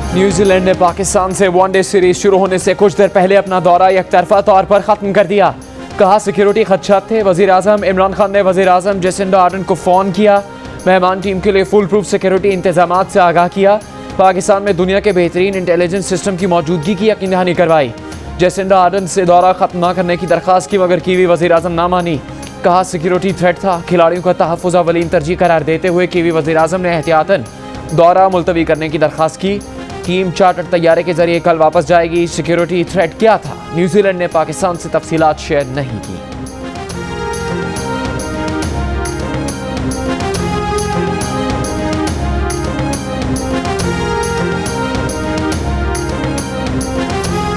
New Zealand ने पाकिस्तान से one day series शुरू होने से कुछ देर पहले अपना दौरा एकतरफा तौर पर खत्म कर दिया। कहा सिक्योरिटी खदशात थे। वजीर आजम इमरान खान ने वजीर आजम जेसिंडा आर्डन को फ़ोन किया। मेहमान टीम के लिए फुल प्रूफ सिक्योरिटी इंतजाम से आगाह किया। पाकिस्तान में दुनिया के बेहतरीन इंटेलिजेंस सिस्टम की मौजूदगी की यकीन दहानी करवाई। जेसिंडा आर्डन से दौरा खत्म न करने की दरख्वास्त की मगर कीवी वजीर आजम ना मानी। कहा सिक्योरिटी थ्रेट था। खिलाड़ियों का तहफ़्फ़ुज़ अवलीन तरजीह करार देते हुए कीवी वजीर आजम ने एहतियातन दौरा मुलतवी करने की दरख्वास्त की। टीम चार्टर तैयारे के जरिए कल वापस जाएगी। सिक्योरिटी थ्रेट क्या था, न्यूजीलैंड ने पाकिस्तान से तफसीलात शेयर नहीं की।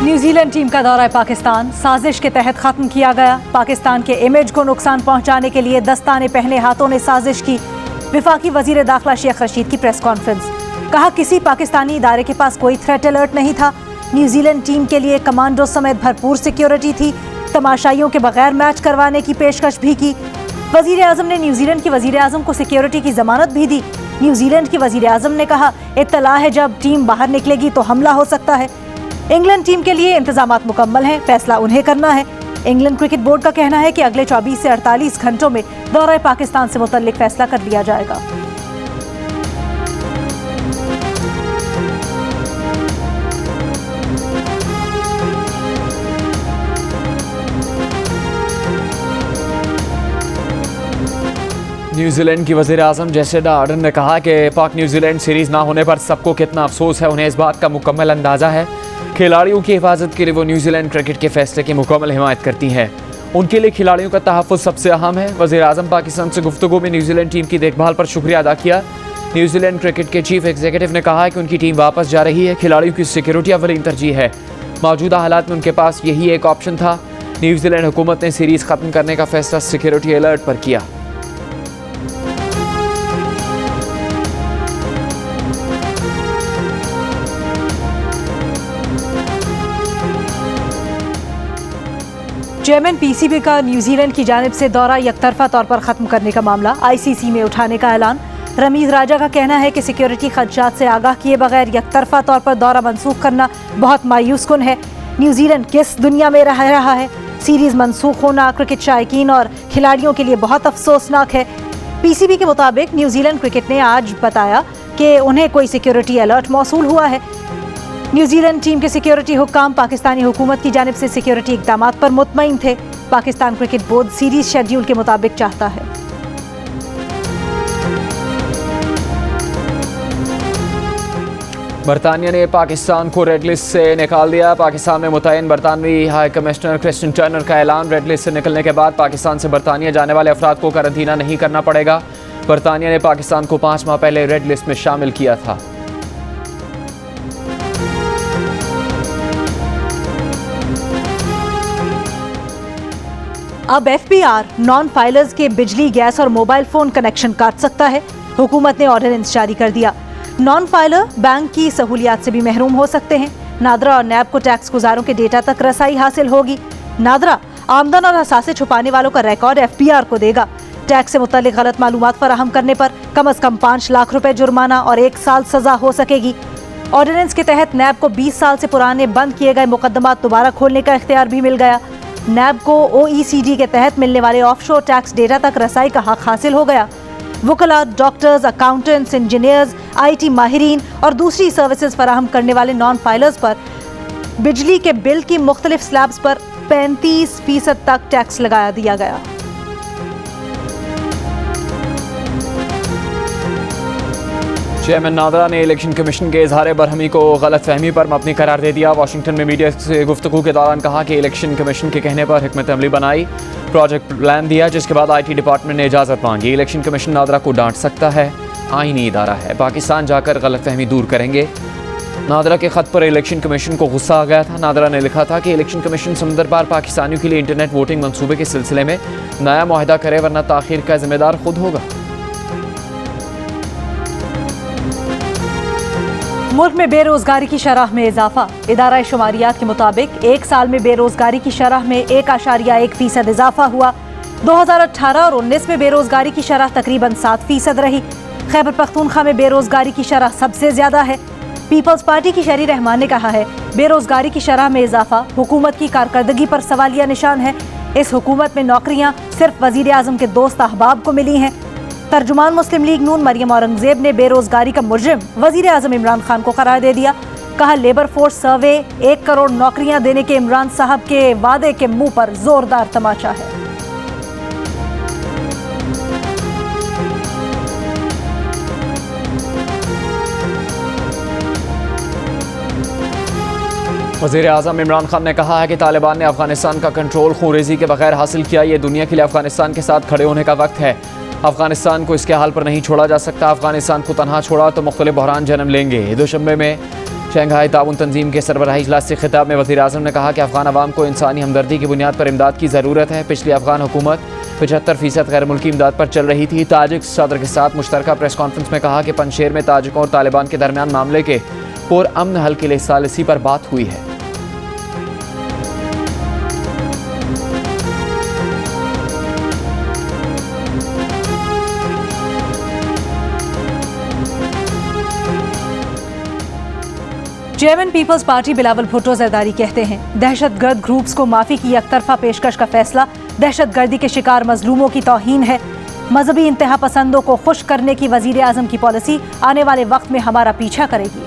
न्यूजीलैंड टीम का दौरा पाकिस्तान साजिश के तहत खत्म किया गया। पाकिस्तान के इमेज को नुकसान पहुंचाने के लिए दस्ताने पहने हाथों ने साजिश की। वफाकी वजीर दाखिला शेख रशीद की प्रेस कॉन्फ्रेंस। कहा किसी पाकिस्तानी इदारे के पास कोई थ्रेट अलर्ट नहीं था। न्यूजीलैंड टीम के लिए कमांडो समेत भरपूर सिक्योरिटी थी। तमाशाइयों के बगैर मैच करवाने की पेशकश भी की। वजीर आजम ने न्यूजीलैंड के वजीर आजम को सिक्योरिटी की जमानत भी दी। न्यूजीलैंड के वजीर आजम ने कहा इत्तला है जब टीम बाहर निकलेगी तो हमला हो सकता है। इंग्लैंड टीम के लिए इंतजामात मुकम्मल हैं, फैसला उन्हें करना है। इंग्लैंड क्रिकेट बोर्ड का कहना है कि अगले 24 से 48 घंटों में दौरा पाकिस्तान से मुतल्लिक फैसला कर लिया जाएगा। न्यूजीलैंड की वज़ीर आज़म जेसिंडा आर्डन ने कहा कि पाक न्यूजीलैंड सीरीज़ ना होने पर सबको कितना अफसोस है, उन्हें इस बात का मुकम्मल अंदाज़ा है। खिलाड़ियों की हिफाजत के लिए वो न्यूजीलैंड क्रिकेट के फैसले की मुकम्मल हिमायत करती हैं। उनके लिए खिलाड़ियों का तहफ़्फ़ुज़ सबसे अहम है। वज़ीर आज़म पाकिस्तान से गुफ्तगू में न्यूजीलैंड टीम की देखभाल पर शुक्रिया अदा किया। न्यूजीलैंड क्रिकेट के चीफ एग्जीक्यूटिव ने कहा कि उनकी टीम वापस जा रही है। खिलाड़ियों की सिक्योरिटी अवलीन तरजीह है। मौजूदा हालात में उनके पास यही एक ऑप्शन था। न्यूजीलैंड हुकूमत ने सीरीज़ ख़त्म करने का फैसला सिक्योरिटी अलर्ट पर किया। चेयरमैन पीसीबी का न्यूजीलैंड की जानिब से दौरा यकतरफा तौर पर खत्म करने का मामला आईसीसी में उठाने का ऐलान। रमीज राजा का कहना है कि सिक्योरिटी खदशात से आगाह किए बगैर यकतरफा तौर पर दौरा मनसूख करना बहुत मायूस कुन है। न्यूजीलैंड किस दुनिया में रह रहा है। सीरीज मनसूख होना क्रिकेट शायकीन और खिलाड़ियों के लिए बहुत अफसोसनाक है। पीसीबी के मुताबिक न्यूजीलैंड क्रिकेट ने आज बताया कि उन्हें कोई सिक्योरिटी अलर्ट मौसूल हुआ है। न्यूजीलैंड टीम के सिक्योरिटी हुक्काम पाकिस्तानी हुकूमत की जानिब से सिक्योरिटी इक़दामात पर मुतमईन थे। Pakistan cricket board series schedule के मुताबिक चाहता है। बरतानिया ने पाकिस्तान को रेड लिस्ट से निकाल दिया। पाकिस्तान में मुतयन बरतानवी हाई कमिश्नर क्रिस्टियन टर्नर का ऐलान। रेड लिस्ट से निकलने के बाद पाकिस्तान से बरतानिया जाने वाले अफराद को करंतना नहीं करना पड़ेगा। बरतानिया ने पाकिस्तान को 5 माह पहले रेड लिस्ट में शामिल किया था। अब एफबीआर नॉन फाइलर्स के बिजली, गैस और मोबाइल फोन कनेक्शन काट सकता है। हुकूमत ने ऑर्डिनेंस जारी कर दिया। नॉन फाइलर बैंक की सहूलियात से भी महरूम हो सकते हैं। नादरा और नैब को टैक्स गुजारों के डेटा तक रसाई हासिल होगी। नादरा आमदन और असासे छुपाने वालों का रिकॉर्ड एफबीआर को देगा। टैक्स से मुतालिक गलत मालूमात फराहम करने पर कम अज कम 5 लाख रुपए जुर्माना और 1 साल सजा हो सकेगी। ऑर्डिनेंस के तहत नैब को 20 साल से पुराने बंद किए गए मुकदमात दोबारा खोलने का इख्तियार भी मिल गया। नैब को ओईसीडी के तहत मिलने वाले ऑफशोर टैक्स डेटा तक रसाई का हक हासिल हो गया। वकला, डॉक्टर्स, अकाउंटेंट्स, इंजीनियर्स, आईटी माहिरीन और दूसरी सर्विसेज फराहम करने वाले नॉन फाइलर्स पर बिजली के बिल की मुख्तलिफ स्लैब्स पर 35% तक टैक्स लगा दिया गया। चेयरमैन नादरा ने इलेक्शन कमीशन के इजहार बरहमी को गलत फहमी पर मबनी करार दे दिया। वाशिंगटन में मीडिया से गुफ्तगू के दौरान कहा कि इलेक्शन कमीशन के कहने पर हिकमत अमली बनाई, प्रोजेक्ट प्लान दिया, जिसके बाद आईटी डिपार्टमेंट ने इजाज़त मांगी। इलेक्शन कमीशन नादरा को डांट सकता है, आईनी इदारा है। पाकिस्तान जाकर गलत फहमी दूर करेंगे। नादरा के खत पर इलेक्शन कमीशन को गुस्सा आ गया था। नादरा ने लिखा था कि इलेक्शन कमीशन समुंदर पार पाकिस्तानियों के लिए इंटरनेट वोटिंग मनसूबे के सिलसिले में नया मुआहदा करे, वरना ताखीर का जिम्मेदार खुद होगा। मुल्क में बेरोजगारी की शरह में इजाफा। इदारा शुमारियात के मुताबिक 1 साल में बेरोजगारी की शरह में 1.1% इजाफा हुआ। 2018 और 19 में बेरोजगारी की शरह तकरीबन 7% रही। खैबर पख्तूनख्वा में बेरोजगारी की शरह सबसे ज्यादा है। पीपल्स पार्टी की शहरी रहमान ने कहा है, बेरोजगारी की शरह में इजाफा हुकूमत की कारकर्दगी पर सवालिया निशान है। इस हुकूमत में नौकरियां सिर्फ वजीर आजम के दोस्त अहबाब को मिली हैं। तर्जुमान मुस्लिम लीग नून मरियम औरंगजेब ने बेरोजगारी का मुजरिम वजीर आजम इमरान खान को करार दे दिया। कहा, लेबर फोर्स सर्वे 1 करोड़ नौकरियां देने के इमरान साहब के वादे के मुंह पर जोरदार तमाचा है। वज़ीर आज़म इमरान खान ने कहा है कि तालिबान ने अफगानिस्तान का कंट्रोल खूनरेज़ी के बगैर हासिल किया। ये दुनिया के लिए अफगानिस्तान के साथ खड़े होने का वक्त है। अफगानिस्तान को इसके हाल पर नहीं छोड़ा जा सकता। अफगानिस्तान को तनहा छोड़ा तो मुख्तलिफ बहरान जन्म लेंगे। दुशंबे में शंघाई ताउन तंजीम के सरबराही इजलास से खिताब में वज़ीर आज़म ने कहा कि अफगान अवाम को इंसानी हमदर्दी की बुनियाद पर इमदाद की ज़रूरत है। पिछली अफगान हुकूमत 75% गैर मुल्की इमदाद पर चल रही थी। ताजिक सदर के साथ मुश्तरका प्रेस कॉन्फ्रेंस में कहा कि पंजशेर में ताजिकों और तालिबान के दरमियान मामले के पुरअमन हल के लिए सालिसी पर बात हुई है। Chairman People's Party Bilawal Bhutto Zardari कहते हैं, दहशतगर्द ग्रुप्स को माफी की एकतरफा पेशकश का फैसला दहशतगर्दी के शिकार मजलूमों की तौहीन है। मजहबी इंतहा पसंदों को खुश करने की वजीर आजम की पॉलिसी आने वाले वक्त में हमारा पीछा करेगी।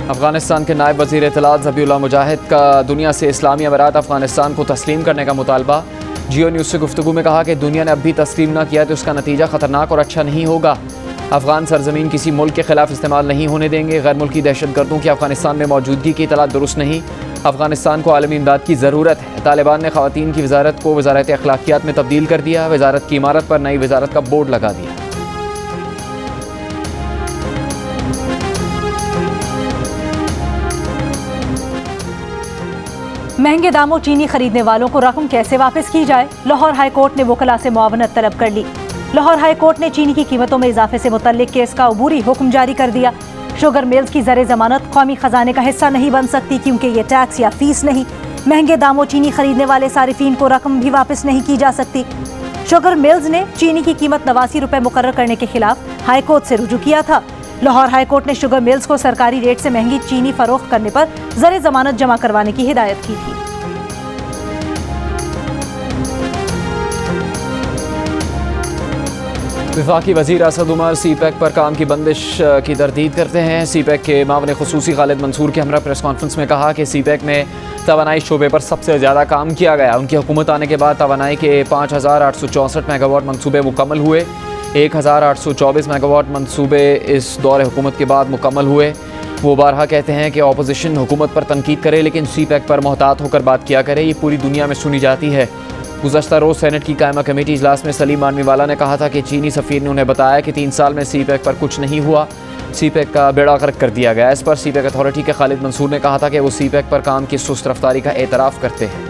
अफगानिस्तान के नायब वजीर इत्तलात ज़बीउल्लाह मुजाहिद का दुनिया से इस्लामी अमीरात अफगानिस्तान को तस्लीम करने का मुतालबा। जियो न्यूज़ से गुफ्तगू में कहा कि दुनिया ने अब भी तस्लीम न किया तो उसका नतीजा ख़तरनाक और अच्छा नहीं होगा। अफगान सरजमीन किसी मुल्क के खिलाफ इस्तेमाल नहीं होने देंगे। गैर मुल्की दहशतगर्दों की अफगानिस्तान में मौजूदगी की इतला दुरुस्त नहीं। अफगानिस्तान को आलमी इमदाद की ज़रूरत है। तालिबान ने ख़वातीन की वजारत को वजारत अखलाकियात में तब्दील कर दिया। वजारत की इमारत पर नई वजारत का बोर्ड लगा दिया। महंगे दामों चीनी खरीदने वालों को रकम कैसे वापस की जाए, लाहौर हाई कोर्ट ने वकला से मुआवनत तलब कर ली। लाहौर हाई कोर्ट ने चीनी की कीमतों में इजाफे से मुतल्लिक केस का अबूरी हुक्म जारी कर दिया। शुगर मिल्स की ज़र जमानत कौमी खजाने का हिस्सा नहीं बन सकती क्योंकि ये टैक्स या फीस नहीं। महंगे दामों चीनी खरीदने वाले सारिफीन को रकम भी वापस नहीं की जा सकती। शुगर मिल्स ने चीनी की कीमत 89 रुपये मुकर्रर करने के खिलाफ हाई कोर्ट से रुजू किया था। लाहौर हाई कोर्ट ने शुगर मिल्स को सरकारी रेट से महंगी चीनी फरोख्त करने पर ज़र जमानत जमा करवाने की हिदायत की थी। वफाकी वज़ीर असद उमर सीपैक पर काम की बंदिश की तरदीद करते हैं। सीपैक के मामले खुसूसी खालिद मंसूर के हमरा प्रेस कॉन्फ्रेंस में कहा कि सीपैक में तवानाई शोबे पर सबसे ज़्यादा काम किया गया। उनकी हुकूमत आने के बाद तवानाई के 5864 मेगावाट मनसूबे मुकम्मल हुए। 1824 मेगावाट मनसूबे इस दौर हुकूमत के बाद मुकम्मल हुए। वो बारहा कहते हैं कि अपोजिशन हुकूमत पर तनकीद करे लेकिन सीपैक पर मोहतात होकर बात किया करे। ये पूरी दुनिया में सुनी जाती है। गुज़श्ता रोज़ सेनेट की कायमा कमेटी इजलास में सलीम मानवीवाला ने कहा था कि चीनी सफ़ीर ने उन्हें बताया कि 3 साल में सीपैक पर कुछ नहीं हुआ। सीपैक का बेड़ा गर्क कर दिया गया। इस पर सीपैक अथॉरिटी के खालिद मंसूर ने कहा था कि वो सीपैक पर काम की सुस्त रफ्तारी का एतराफ़ करते हैं।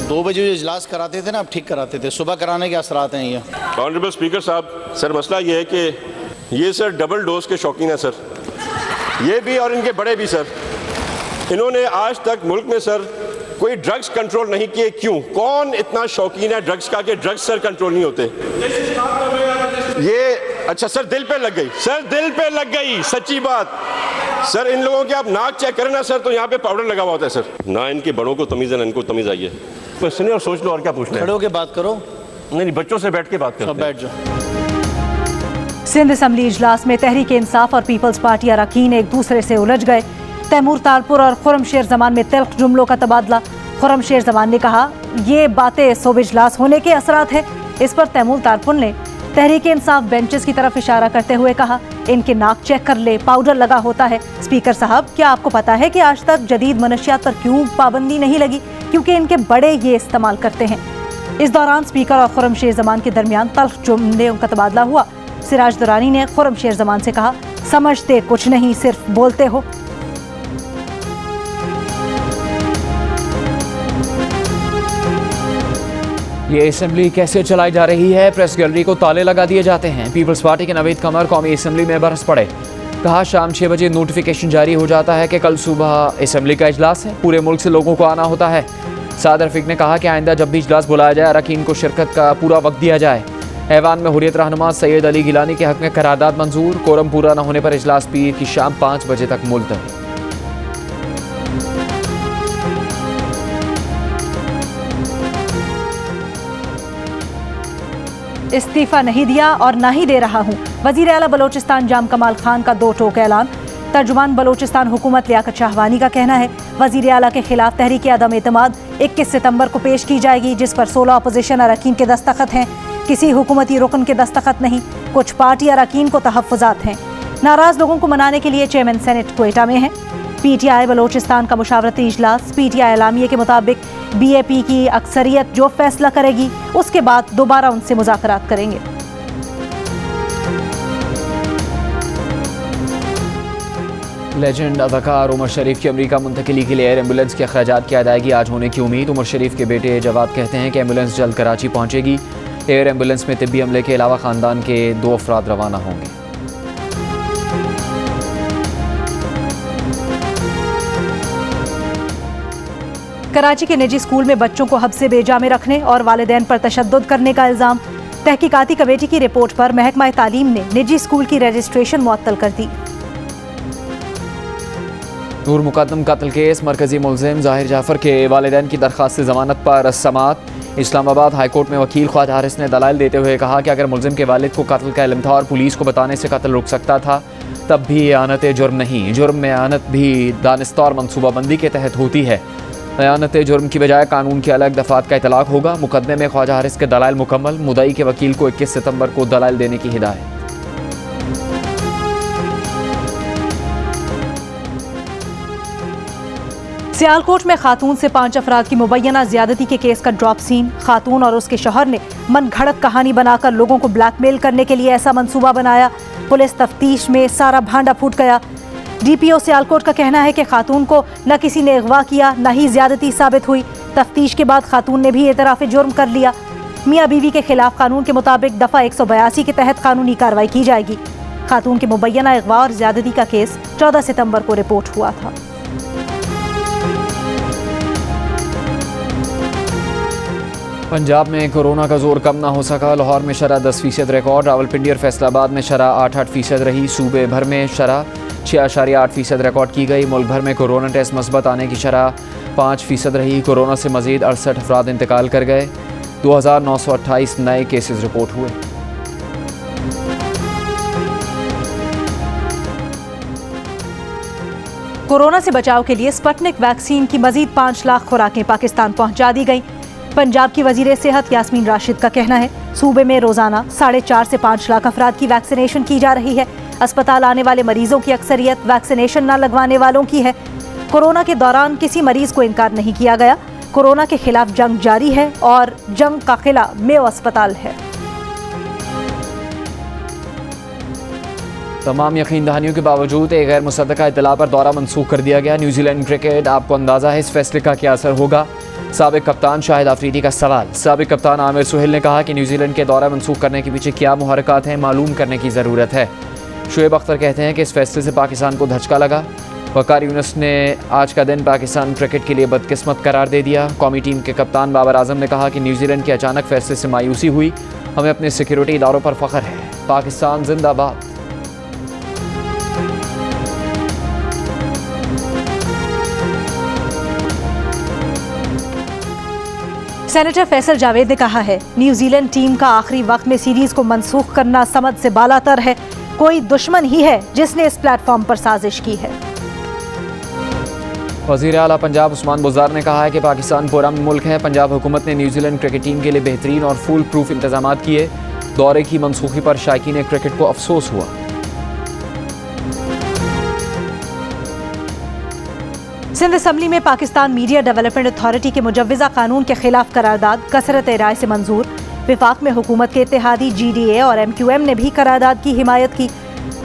दो बजे जो इजलास कराते थे ना, अब ठीक कराते थे। सुबह कराने के असरात हैं ये। ऑनरेबल स्पीकर साहब, सर मसला ये है कि ये सर डबल डोज के शौकीन है सर, ये भी और इनके बड़े भी सर। इन्होंने आज तक मुल्क में सर कोई ड्रग्स कंट्रोल नहीं किए। क्यों? कौन इतना शौकीन है ड्रग्स का कि ड्रग्स सर कंट्रोल नहीं होते? ये अच्छा सर दिल पे लग गई, सर दिल पे लग गई, सच्ची बात। सर इन लोगों के आप नाक चेक करें ना सर, तो यहाँ पे पाउडर लगा हुआ होता है सर। ना इनके बड़ों को तमीज़ है ना इनको तमीज़ आई है। तो सुनिए और सोच लो और क्या पूछ रहे हैं। खड़े होकर बात करो। नहीं, बच्चों से बैठ के बात करो। बैठ जाओ। सिंध असम्बली इजलास में तहरीक इंसाफ और पीपल्स पार्टी अरकान एक दूसरे से उलझ गए। तैमूर तारपुर और खुर्रमशेर जमान में तिल्ख जुमलों का तबादला। खुर्रमशेर जमान ने कहा, ये बातें सोब इजलास होने के असरात है। इस पर तैमूर तारपुर ने तहरीक इंसाफ बेंचेस की तरफ इशारा करते हुए कहा, इनके नाक चेक कर ले, पाउडर लगा होता है। स्पीकर साहब, क्या आपको पता है कि आज तक जदीद मनशियात पर क्यों पाबंदी नहीं लगी? क्योंकि इनके बड़े ये इस्तेमाल करते हैं। इस दौरान स्पीकर और खुर्रमशेर जमान के दरमियान तल्ख जुमलों का तबादला हुआ। सिराज दुरानी ने खुर्रमशेर जमान से कहा, समझते कुछ नहीं, सिर्फ बोलते हो। ये असेंबली कैसे चलाई जा रही है? प्रेस गैलरी को ताले लगा दिए जाते हैं। पीपल्स पार्टी के नवीद कमर कौमी असेंबली में बरस पड़े। कहा शाम 6 बजे नोटिफिकेशन जारी हो जाता है कि कल सुबह असम्बली का इजलास है, पूरे मुल्क से लोगों को आना होता है। साद रफीक ने कहा कि आइंदा जब भी इजलास बुलाया जाए अरकान को शिरकत का पूरा वक्त दिया जाए। ऐवान में हुर्रियत रहनुमा सैयद अली गिलानी के हक में करारदाद मंजूर, कोरम पूरा न होने पर इजलास पीर की शाम 5 बजे तक मुलतवी। इस्तीफा नहीं दिया और ना ही दे रहा हूँ, वजीर आला बलोचिस्तान जाम कमाल खान का दो टोक ऐलान। तर्जुमान बलोचिस्तान हुकूमत लियाकत शाहवानी का कहना है वजीर आला के खिलाफ तहरीक अदम एतमाद 21 सितंबर को पेश की जाएगी, जिस पर 16 अपोजिशन अरकान के दस्तखत हैं, किसी हुकूमती रुकन के दस्तखत नहीं। कुछ पार्टी अरकान को तहफ़्फ़ुज़ात हैं। नाराज लोगों को मनाने के लिए चेयरमैन सेनेट क्वेटा में है। PTI बलोचिस्तान का मुशावरती इजलास। PTI एलामिये के मुताबिक BAP की अक्सरियत जो फैसला करेगी उसके बाद दोबारा उनसे मुज़ाकरात करेंगे। लेजेंड अदाकार उमर शरीफ की अमेरिका मुंतकिली के लिए एयर एम्बुलेंस के अखराजात की अदायगी आज होने की उम्मीद। उमर शरीफ के बेटे जवाद कहते हैं कि एम्बुलेंस जल्द कराची पहुंचेगी। एयर एम्बुलेंस में तिब्बी अमले के अलावा ख़ानदान के 2 अफराद रवाना होंगे। कराची के निजी स्कूल में बच्चों को हब से बेजा में रखने और वालिदैन पर तशद्दुद करने का इल्ज़ाम। तहकीकाती कमेटी की रिपोर्ट पर महकमा तालीम ने निजी स्कूल की रजिस्ट्रेशन मुअत्तल कर दी। नूर मुकद्दम कत्ल केस मरकजी मुलजिम ज़ाहिर जाफर के वालिदैन की दरख्वास्त से ज़मानत पर समात। इस्लामाबाद हाई कोर्ट में वकील ख्वाजा हारिस ने दलाइल देते हुए कहा कि अगर मुलजिम के वालिद को कत्ल का इल्म था और पुलिस को बताने से कत्ल रुक सकता था तब भी एआनत जुर्म नहीं। जुर्म में एआनत भी दानिस्ता और मनसूबाबंदी के तहत होती है। एआनत जुर्म की बजाय कानून के अलग दफात का इतलाक होगा। मुकदमे में ख्वाजा हारिस के दलाइल मुकम्मल। मुदई के वकील को 21 सितंबर को दलाइल देने की हिदायत। सियालकोट में खातून से 5 अफराद की मुबैना ज्यादती के केस का ड्रॉप सीन। खातून और उसके शौहर ने मन घड़त कहानी बनाकर लोगों को ब्लैकमेल करने के लिए ऐसा मंसूबा बनाया। पुलिस तफ्तीश में सारा भांडा फूट गया। DPO सियालकोट का कहना है कि खातून को न किसी ने अगवा किया न ही ज्यादती साबित हुई। तफ्तीश के बाद खातून ने भी एतराफ़ जुर्म कर लिया। मियाँ बीवी के खिलाफ कानून के मुताबिक दफ़ा 182 के तहत कानूनी कार्रवाई की जाएगी। खातून के मुबैना अगवा और ज्यादती का केस 14 सितंबर को रिपोर्ट हुआ था। पंजाब में कोरोना का जोर कम ना हो सका। लाहौर में शरह 10% रिकॉर्ड। रावलपिंडी और फैसलाबाद में शरह 8% रही। सूबे भर में शरह 6.8% रिकॉर्ड की गई। मुल्क भर में कोरोना टेस्ट मस्बत आने की शरह 5% रही। कोरोना से मजीद 68 अफराद इंतकाल कर गए। 2928 नए केसेस रिपोर्ट हुए। कोरोना से बचाव के लिए स्पुतनिक वैक्सीन की मजीद 5 लाख खुराकें पाकिस्तान पहुंचा दी गई। पंजाब की वजीर सेहत यास्मीन राशिद का कहना है सूबे में रोजाना 4.5 से 5 लाख अफराद की वैक्सीनेशन की जा रही है। अस्पताल आने वाले मरीजों की अक्सरियत वैक्सीनेशन न लगवाने वालों की है। कोरोना के दौरान किसी मरीज को इनकार नहीं किया गया। कोरोना के खिलाफ जंग जारी है और जंग का किला मेयो अस्पताल है। तमाम यकीन दहानियों के बावजूद एक गैर मुसद्दका इतला पर दौरा मनसूख कर दिया गया। न्यूजीलैंड क्रिकेट, आपको अंदाजा है इस फैसले का क्या असर होगा? साबिक कप्तान शाहिद आफरीदी का सवाल। साबिक कप्तान आमिर सुहेल ने कहा कि न्यूजीलैंड के दौरा मनसूख करने के पीछे क्या मुहरकात हैं मालूम करने की ज़रूरत है। शुएब अख्तर कहते हैं कि इस फैसले से पाकिस्तान को धचका लगा। वकार यूनुस ने आज का दिन पाकिस्तान क्रिकेट के लिए बदकिस्मत करार दे दिया। कौमी टीम के कप्तान बाबर आजम ने कहा कि न्यूजीलैंड के अचानक फैसले से मायूसी हुई। हमें अपने सिक्योरिटी इदारों पर फ़ख्र है। पाकिस्तान जिंदाबाद। सेनेटर फैसल जावेद ने कहा है न्यूजीलैंड टीम का आखिरी वक्त में सीरीज को मनसूख करना समझ से बालातर है। कोई दुश्मन ही है जिसने इस प्लेटफॉर्म पर साजिश की है। वज़ीर आला पंजाब उस्मान बुज़दार ने कहा है कि पाकिस्तान पुरअमन मुल्क है। पंजाब हुकूमत ने न्यूजीलैंड क्रिकेट टीम के लिए बेहतरीन और फुल प्रूफ इंतजाम किए। दौरे की मनसूखी पर शायकीन क्रिकेट को अफसोस हुआ। सिंध असम्बली में पाकिस्तान मीडिया डेवलपमेंट अथॉरिटी के मुजव्वज़ा कानून के खिलाफ करारदाद कसरत राय से मंजूर। विफाक में हुकूमत के इत्तेहादी GDA और MQM ने भी करारदाद की हिमायत की।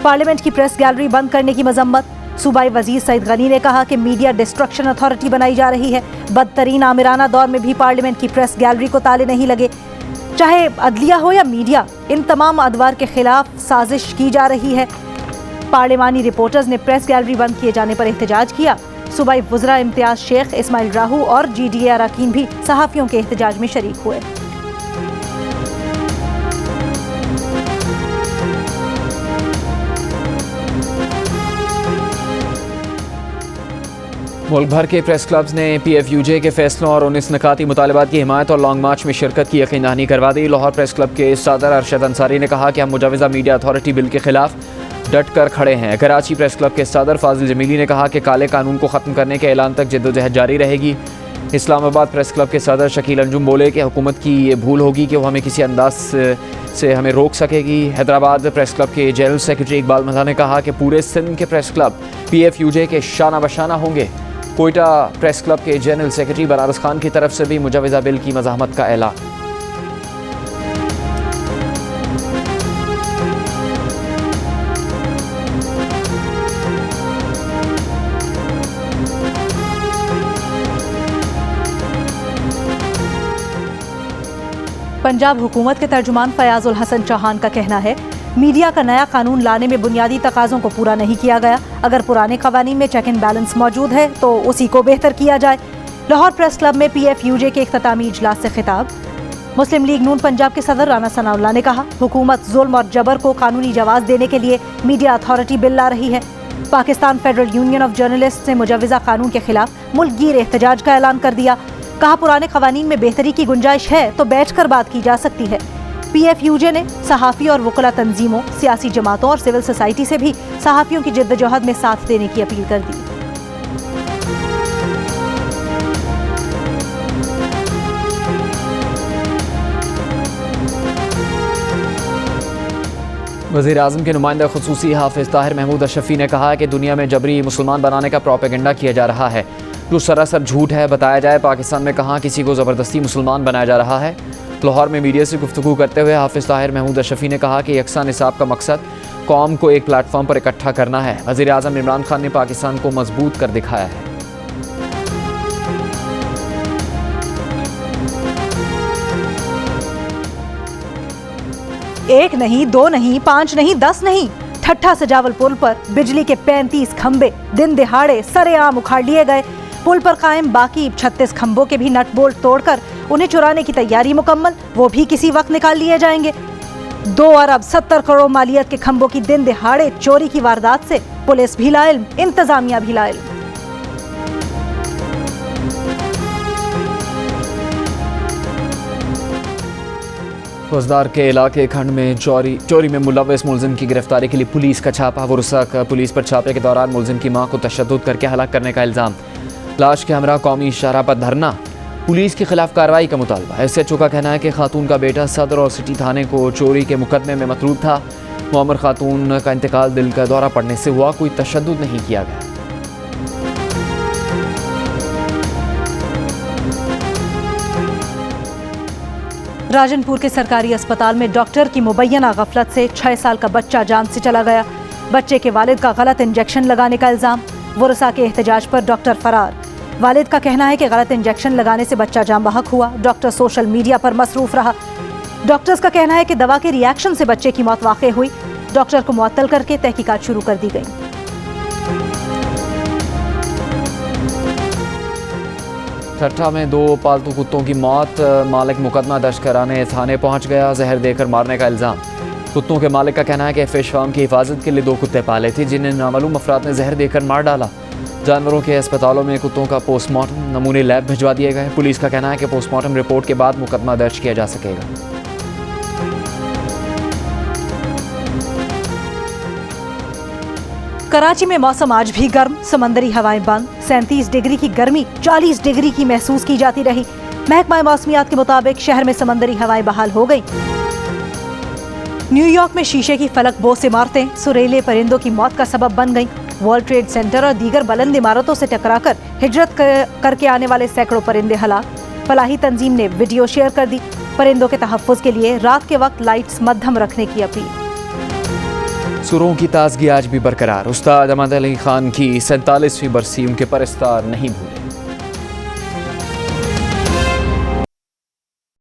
पार्लियामेंट की प्रेस गैलरी बंद करने की मजम्मत। सूबाई वजीर सईद गनी ने कहा कि मीडिया डिस्ट्रक्शन अथॉरिटी बनाई जा रही है। बदतरीन आमिराना दौर में भी पार्लियामेंट की प्रेस गैलरी को ताले नहीं लगे। चाहे अदलिया हो या मीडिया, इन तमाम अदवार के खिलाफ साजिश की जा रही है। पार्लिमानी रिपोर्टर्स ने प्रेस गैलरी बंद किए जाने पर एहतजाज किया। सूबाई वज़रा इम्तियाज शेख, इस्माइल राहू और GDA अरकान भी सहाफ़ियों के एहतजाज में शरीक हुए। मुल्क भर के प्रेस क्लब्स ने PFUJ के फैसलों और 19 नकाती मुतालबात की हिमायत और लॉन्ग मार्च में शिरकत की यकीन दहानी करवा दी। लाहौर प्रेस क्लब के सदर अरशद अंसारी ने कहा कि हम मुजवज़ा मीडिया अथॉरिटी बिल के खिलाफ डट कर खड़े हैं। कराची प्रेस क्लब के सदर फाजिल जमीली ने कहा कि काले कानून को ख़त्म करने के ऐलान तक जद्दोजहद जारी रहेगी। इस्लामाबाद प्रेस क्लब के सदर शकील अंजुम बोले कि हुकूमत की ये भूल होगी कि वो हमें किसी अंदाज से हमें रोक सकेगी। हैदराबाद प्रेस क्लब के जनरल सेक्रेटरी इकबाल मल्ला ने कहा कि पूरे सिंध के प्रेस क्लब PFUJ के शाना बशाना होंगे। कोयटा प्रेस क्लब के जनरल सेक्रेटरी बनारस खान की तरफ से भी मुजवज़ा बिल की मज़ाहमत का ऐलान। पंजाब हुकूमत के तर्जुमान फयाजुल हसन चौहान का कहना है, मीडिया का नया कानून लाने में बुनियादी तकाज़ों को पूरा नहीं किया गया। अगर पुराने कवानीन में चेक एंड बैलेंस मौजूद है तो उसी को बेहतर किया जाए। लाहौर प्रेस क्लब में PFUJ के इख्तितामी इजलास से खिताब। मुस्लिम लीग नून पंजाब के सदर राना सनाउल्लाह ने कहा, हुकूमत जुल्म और जबर को कानूनी जवाब देने के लिए मीडिया अथॉरिटी बिल ला रही है। Pakistan federal union of journalist ने मुजवज़ा कानून के खिलाफ मुल्क गिर एहतजाज का ऐलान कर दिया। कहा, पुराने कवानीन में बेहतरी की गुंजाइश है तो बैठकर बात की जा सकती है। PFUJ ने सहाफ़ी और वकला तंजीमों, सियासी जमातों और सिविल सोसाइटी से भी सहाफ़ियों की जद्दोजहद में साथ देने की अपील कर दी। वज़ीर आज़म के नुमाइंदा ख़ुसूसी हाफ़िज़ ताहिर महमूद अशरफ़ी ने कहा कि दुनिया में जबरी मुसलमान बनाने का प्रोपेगेंडा किया जा रहा है जो सरासर झूठ है। बताया जाए पाकिस्तान में कहाँ किसी को ज़बरदस्ती मुसलमान बनाया जा रहा है। लाहौर में मीडिया से गुफ्तगू करते हुए हाफ़िज़ ताहिर महमूद अशरफ़ी ने कहा कि यकसा निसाब का मकसद कौम को एक प्लेटफॉर्म पर इकट्ठा करना है। वज़ीर आज़म इमरान खान ने पाकिस्तान को मजबूत कर दिखाया है। एक नहीं, दो नहीं, 5 नहीं, 10 नहीं, ठट्ठा सजावल पुल पर बिजली के 35 खंबे दिन दिहाड़े सरेआम उखाड़ लिए गए। पुल पर कायम बाकी 36 खंभों के भी नट बोल्ट तोड़कर उन्हें चुराने की तैयारी मुकम्मल, वो भी किसी वक्त निकाल लिए जाएंगे। 2 अरब 70 करोड़ मालियत के खंभों की दिन दिहाड़े चोरी की वारदात से पुलिस भी लाइल्म, इंतजामिया भी लाइल्म। रोजदार के इलाके खंड में चोरी में मुलव्वस मुलजिम की गिरफ्तारी के लिए पुलिस का छापा। वुरसा पुलिस पर छापे के दौरान मुलजिम की मां को तशद्दुद करके हलाक करने का इल्ज़ाम। लाश के हमरा कौमी शाहराह पर धरना, पुलिस के खिलाफ कार्रवाई का मुतालबा। SHO का कहना है कि खातून का बेटा सदर और सिटी थाने को चोरी के मुकदमे में मतरूब था। मुअम्मर खातून का इंतकाल दिल का दौरा पड़ने से हुआ, कोई तशद्दुद नहीं किया गया। राजनपुर के सरकारी अस्पताल में डॉक्टर की मुबैना गफलत से 6 साल का बच्चा जान से चला गया। बच्चे के वालिद का गलत इंजेक्शन लगाने का इल्ज़ाम। वुरसा के एहतजाज पर डॉक्टर फरार। वालिद का कहना है कि गलत इंजेक्शन लगाने से बच्चा जान बहक हुआ। डॉक्टर सोशल मीडिया पर मसरूफ रहा। डॉक्टर्स का कहना है कि दवा के रिएक्शन से बच्चे की मौत वाक़ई हुई। डॉक्टर को मुअत्तल करके तहकीकात शुरू कर दी गई। ठट्ठा में 2 पालतू कुत्तों की मौत। मालिक मुकदमा दर्ज कराने थाने पहुंच गया। जहर देकर मारने का इल्ज़ाम। कुत्तों के मालिक का कहना है कि फिश फार्म की हिफाजत के लिए 2 कुत्ते पाले थे जिन्हें नामालूम अफराद ने जहर देकर मार डाला। जानवरों के अस्पतालों में कुत्तों का पोस्टमार्टम नमूने लैब भिजवा दिए गए। पुलिस का कहना है कि पोस्टमार्टम रिपोर्ट के बाद मुकदमा दर्ज किया जा सकेगा। कराची में मौसम आज भी गर्म, समंदरी हवाएं बंद। 37 डिग्री की गर्मी 40 डिग्री की महसूस की जाती रही। महकमा मौसमियात के मुताबिक शहर में समंदरी हवाएं बहाल हो गई। न्यूयॉर्क में शीशे की फलक बोस इमारतें सुरीले परिंदों की मौत का सबब बन गईं। वर्ल्ड ट्रेड सेंटर और दीगर बुलंद इमारतों से टकराकर हिजरत करके आने वाले सैकड़ों परिंदे हलाक। फलाही तंजीम ने वीडियो शेयर कर दी। परिंदों के तहफ़्फ़ुज़ के लिए रात के वक्त लाइट्स मध्यम रखने की अपील। सुरों की ताजगी आज भी बरकरार। उस्ताद अहमद अली खान की 47वीं बरसी उनके परस्तार नहीं भूले।